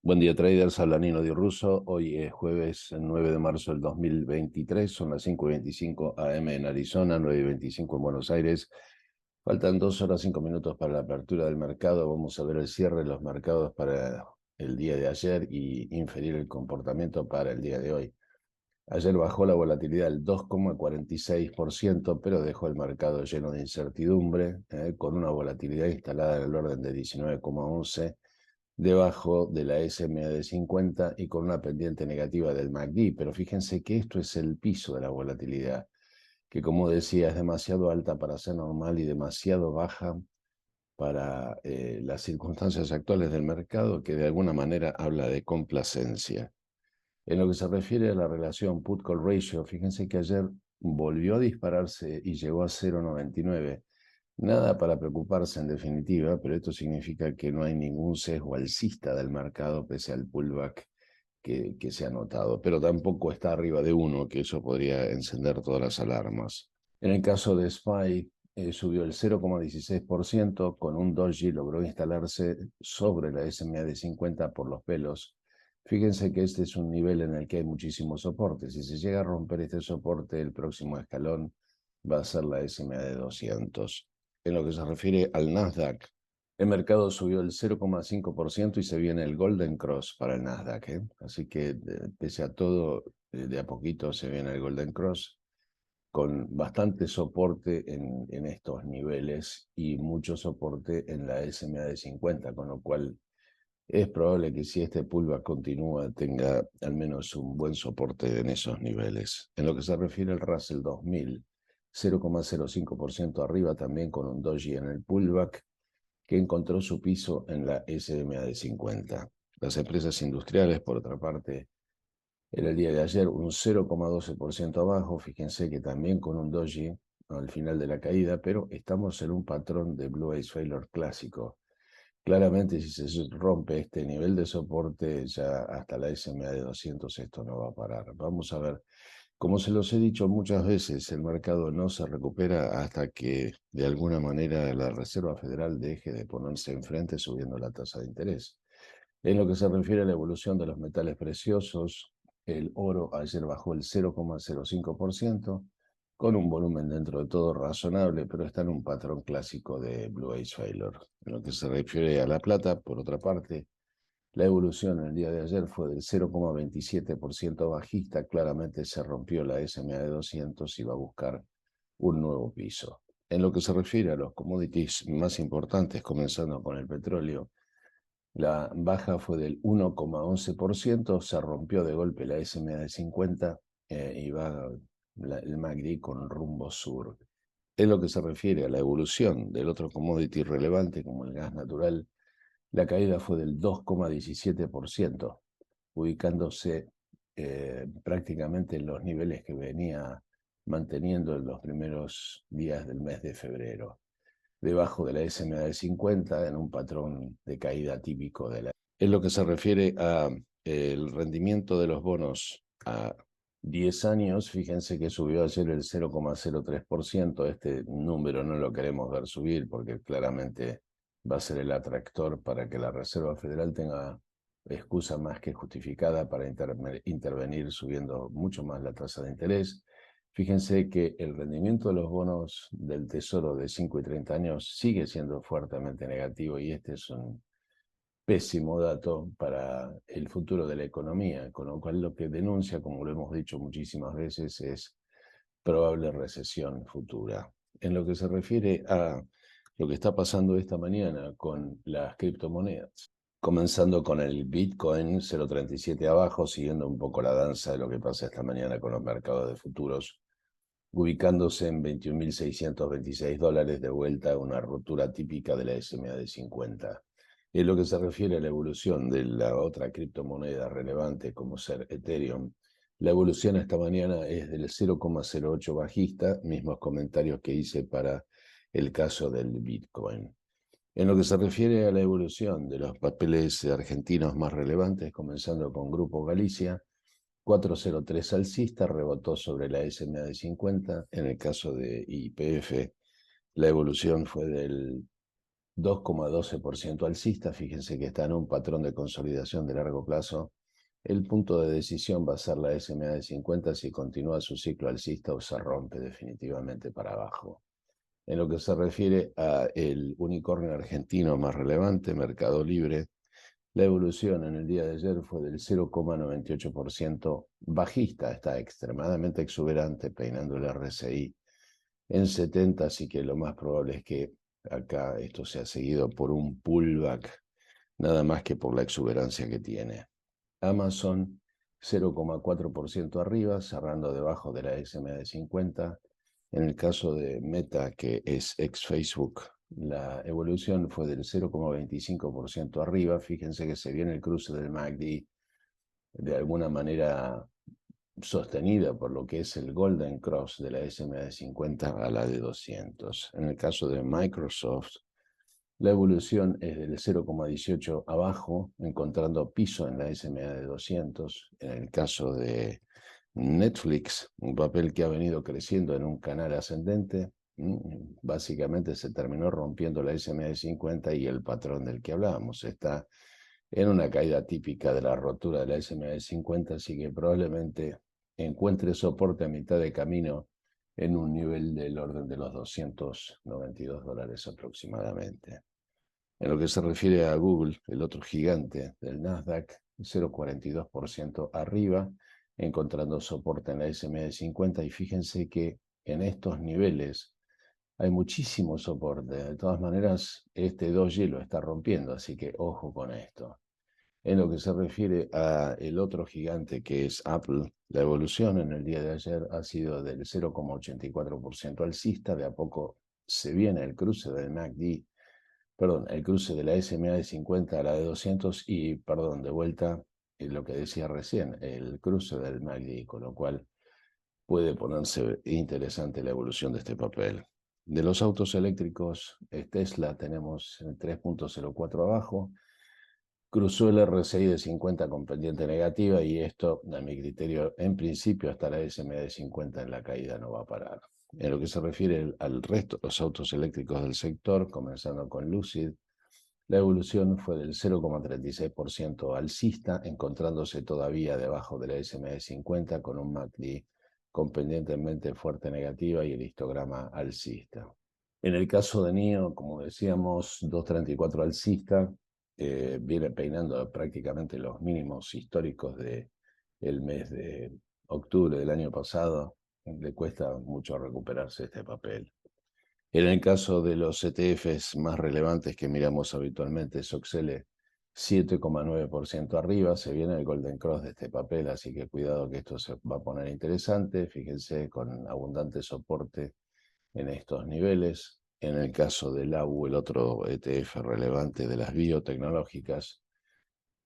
Buen día, traders. Habla Nino Di Russo. Hoy es jueves 9 de marzo del 2023. Son las 5:25 AM en Arizona, 9:25 en Buenos Aires. Faltan 2 horas 5 minutos para la apertura del mercado. Vamos a ver el cierre de los mercados para el día de ayer y inferir el comportamiento para el día de hoy. Ayer bajó la volatilidad al 2,46%, pero dejó el mercado lleno de incertidumbre, con una volatilidad instalada en el orden de 19,11 debajo de la SMA de 50 y con una pendiente negativa del MACD, pero fíjense que esto es el piso de la volatilidad, que como decía es demasiado alta para ser normal y demasiado baja para las circunstancias actuales del mercado, que de alguna manera habla de complacencia. En lo que se refiere a la relación put-call ratio, fíjense que ayer volvió a dispararse y llegó a 0,99. Nada para preocuparse en definitiva, pero esto significa que no hay ningún sesgo alcista del mercado pese al pullback que se ha notado, pero tampoco está arriba de 1, que eso podría encender todas las alarmas. En el caso de SPY, subió el 0,16%, con un doji logró instalarse sobre la SMA de 50 por los pelos. Fíjense que este es un nivel en el que hay muchísimo soporte. Si se llega a romper este soporte, el próximo escalón va a ser la SMA de 200. En lo que se refiere al Nasdaq, el mercado subió el 0,5% y se viene el Golden Cross para el Nasdaq, ¿eh? Así que pese a todo, de a poquito se viene el Golden Cross con bastante soporte en estos niveles y mucho soporte en la SMA de 50, con lo cual es probable que si este pullback continúa tenga al menos un buen soporte en esos niveles. En lo que se refiere al Russell 2000, 0,05% arriba también con un doji en el pullback que encontró su piso en la SMA de 50. Las empresas industriales, por otra parte, en el día de ayer un 0,12% abajo, fíjense que también con un doji al final de la caída, pero estamos en un patrón de Blue Eyes Failure clásico. Claramente, si se rompe este nivel de soporte, ya hasta la SMA de 200 esto no va a parar. Vamos a ver. Como se los he dicho muchas veces, el mercado no se recupera hasta que de alguna manera la Reserva Federal deje de ponerse enfrente subiendo la tasa de interés. En lo que se refiere a la evolución de los metales preciosos, el oro ayer bajó el 0,05%, con un volumen dentro de todo razonable, pero está en un patrón clásico de Blue Eyes Failure. En lo que se refiere a la plata, por otra parte, la evolución en el día de ayer fue del 0,27% bajista, claramente se rompió la SMA de 200 y va a buscar un nuevo piso. En lo que se refiere a los commodities más importantes, comenzando con el petróleo, la baja fue del 1,11%, se rompió de golpe la SMA de 50 y va el MACD con rumbo sur. En lo que se refiere a la evolución del otro commodity relevante como el gas natural, la caída fue del 2,17%, ubicándose prácticamente en los niveles que venía manteniendo en los primeros días del mes de febrero, debajo de la SMA de 50 en un patrón de caída típico de la... En lo que se refiere a el rendimiento de los bonos a 10 años, fíjense que subió ayer el 0,03%. Este número no lo queremos ver subir porque claramente va a ser el atractor para que la Reserva Federal tenga excusa más que justificada para intervenir subiendo mucho más la tasa de interés. Fíjense que el rendimiento de los bonos del Tesoro de 5 y 30 años sigue siendo fuertemente negativo y este es un pésimo dato para el futuro de la economía, con lo cual lo que denuncia, como lo hemos dicho muchísimas veces, es probable recesión futura. En lo que se refiere a lo que está pasando esta mañana con las criptomonedas, comenzando con el Bitcoin 0,37 abajo, siguiendo un poco la danza de lo que pasa esta mañana con los mercados de futuros, ubicándose en $21.626 de vuelta a una rotura típica de la SMA de 50. En lo que se refiere a la evolución de la otra criptomoneda relevante como ser Ethereum, la evolución esta mañana es del 0,08 bajista, mismos comentarios que hice para el caso del Bitcoin. En lo que se refiere a la evolución de los papeles argentinos más relevantes, comenzando con Grupo Galicia, 403 alcista, rebotó sobre la SMA de 50. En el caso de YPF, la evolución fue del 2,12% alcista. Fíjense que está en un patrón de consolidación de largo plazo. El punto de decisión va a ser la SMA de 50 si continúa su ciclo alcista o se rompe definitivamente para abajo. En lo que se refiere al unicornio argentino más relevante, Mercado Libre, la evolución en el día de ayer fue del 0,98% bajista, está extremadamente exuberante, peinando el RSI en 70, así que lo más probable es que acá esto sea seguido por un pullback, nada más que por la exuberancia que tiene. Amazon 0,4% arriba, cerrando debajo de la SMA de 50. En el caso de Meta, que es ex Facebook, la evolución fue del 0,25% arriba. Fíjense que se viene el cruce del MACD de alguna manera sostenida por lo que es el Golden Cross de la SMA de 50 a la de 200. En el caso de Microsoft, la evolución es del 0,18 abajo, encontrando piso en la SMA de 200. En el caso de Netflix, un papel que ha venido creciendo en un canal ascendente, básicamente se terminó rompiendo la SMA de 50 y el patrón del que hablábamos. Está en una caída típica de la rotura de la SMA de 50, así que probablemente encuentre soporte a mitad de camino en un nivel del orden de los $292 aproximadamente. En lo que se refiere a Google, el otro gigante del Nasdaq, 0,42% arriba, encontrando soporte en la SMA de 50, y fíjense que en estos niveles hay muchísimo soporte. De todas maneras, este doji lo está rompiendo, así que ojo con esto. En lo que se refiere a el otro gigante que es Apple, la evolución en el día de ayer ha sido del 0,84% alcista. De a poco se viene el cruce del MACD, perdón, el cruce de la SMA de 50 a la de 200 y, perdón, de vuelta, lo que decía recién, el cruce del MACD, con lo cual puede ponerse interesante la evolución de este papel. De los autos eléctricos, Tesla tenemos 3,04 abajo. Cruzó el RSI de 50 con pendiente negativa y esto, a mi criterio, en principio hasta la SMA de 50 en la caída no va a parar. En lo que se refiere al resto de los autos eléctricos del sector, comenzando con Lucid, la evolución fue del 0,36% alcista, encontrándose todavía debajo de la SMA de 50 con un MACD con pendientemente fuerte negativa y el histograma alcista. En el caso de NIO, como decíamos, 2,34 alcista, viene peinando prácticamente los mínimos históricos del mes de octubre del año pasado. Le cuesta mucho recuperarse este papel. En el caso de los ETFs más relevantes que miramos habitualmente, Soxele 7,9% arriba, se viene el Golden Cross de este papel, así que cuidado que esto se va a poner interesante. Fíjense, con abundante soporte en estos niveles. En el caso del AU, el otro ETF relevante de las biotecnológicas,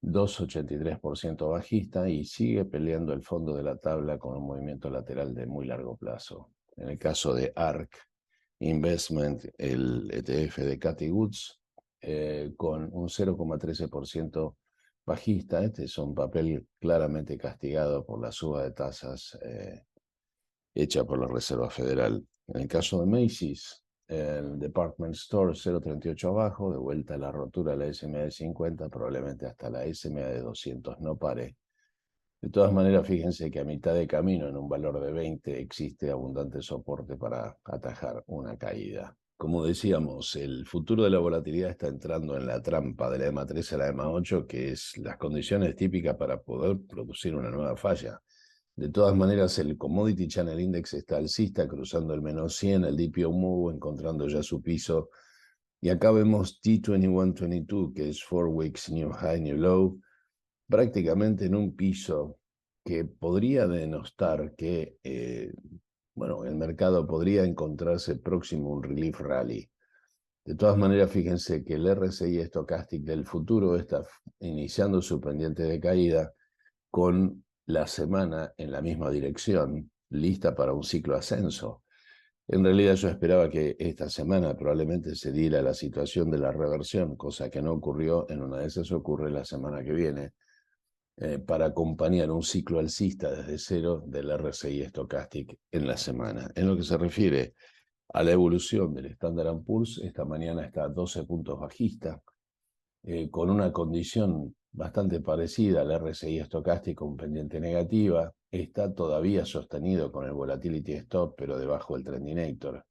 2,83% bajista y sigue peleando el fondo de la tabla con un movimiento lateral de muy largo plazo. En el caso de ARK Investment, el ETF de Cathie Woods, con un 0,13% bajista. Este es un papel claramente castigado por la suba de tasas hecha por la Reserva Federal. En el caso de Macy's, el Department Store 0,38 abajo, de vuelta a la rotura de la SMA de 50, probablemente hasta la SMA de 200 no pare. De todas maneras, fíjense que a mitad de camino, en un valor de 20, existe abundante soporte para atajar una caída. Como decíamos, el futuro de la volatilidad está entrando en la trampa de la EMA 3 a la EMA 8, que es las condiciones típicas para poder producir una nueva falla. De todas maneras, el Commodity Channel Index está alcista, cruzando el menos 100, el DPO Move encontrando ya su piso. Y acá vemos T2122, que es 4 Weeks New High, New Low, prácticamente en un piso que podría denostar que bueno, el mercado podría encontrarse próximo a un relief rally. De todas maneras, fíjense que el RSI Stochastic del futuro está iniciando su pendiente de caída con la semana en la misma dirección, lista para un ciclo ascenso. En realidad yo esperaba que esta semana probablemente se diera la situación de la reversión, cosa que no ocurrió. En una de esas ocurre la semana que viene, para acompañar un ciclo alcista desde cero del RSI Stochastic en la semana. En lo que se refiere a la evolución del Standard & Poor's. Esta mañana está a 12 puntos bajista, con una condición bastante parecida al RSI estocástico, un pendiente negativa. Está todavía sostenido con el Volatility Stop, pero debajo del Trendinator.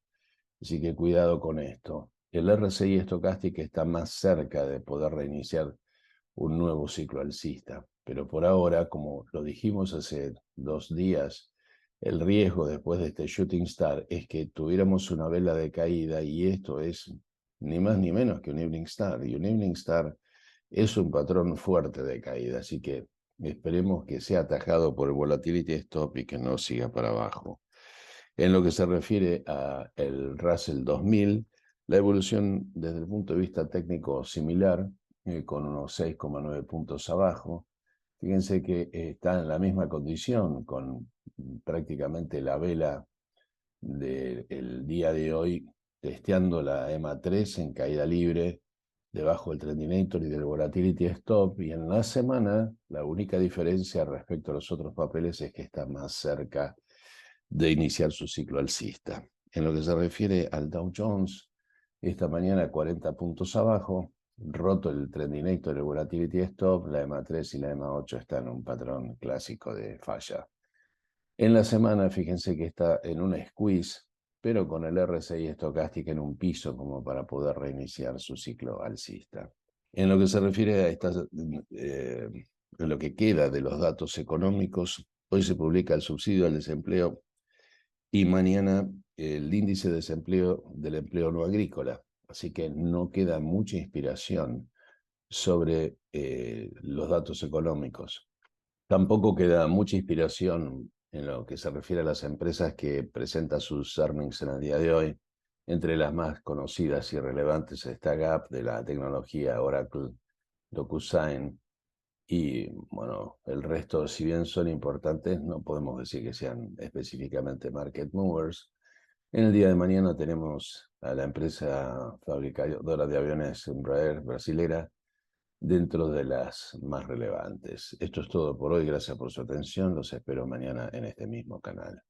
Así que cuidado con esto. El RSI estocástico está más cerca de poder reiniciar un nuevo ciclo alcista. Pero por ahora, como lo dijimos hace 2 días, el riesgo después de este shooting star es que tuviéramos una vela de caída, y esto es ni más ni menos que un evening star. Y un evening star es un patrón fuerte de caída, así que esperemos que sea atajado por el volatility stop y que no siga para abajo. En lo que se refiere al Russell 2000, la evolución desde el punto de vista técnico similar, con unos 6,9 puntos abajo. Fíjense que está en la misma condición, con prácticamente la vela del día de hoy testeando la EMA3 en caída libre, debajo del Trendinator y del Volatility Stop. Y en la semana, la única diferencia respecto a los otros papeles es que está más cerca de iniciar su ciclo alcista. En lo que se refiere al Dow Jones, esta mañana 40 puntos abajo, roto el Trendinator, el Volatility Stop, la EMA3 y la EMA8 están en un patrón clásico de falla. En la semana, fíjense que está en un squeeze, pero con el RSI estocástico en un piso como para poder reiniciar su ciclo alcista. En lo que se refiere a en lo que queda de los datos económicos, hoy se publica el subsidio al desempleo y mañana el índice de desempleo del empleo no agrícola. Así que no queda mucha inspiración sobre los datos económicos. Tampoco queda mucha inspiración en lo que se refiere a las empresas que presentan sus earnings en el día de hoy. Entre las más conocidas y relevantes está Gap, de la tecnología, Oracle, DocuSign, y bueno, el resto, si bien son importantes, no podemos decir que sean específicamente market movers. En el día de mañana tenemos a la empresa fabricadora de aviones Embraer brasilera dentro de las más relevantes. Esto es todo por hoy. Gracias por su atención. Los espero mañana en este mismo canal.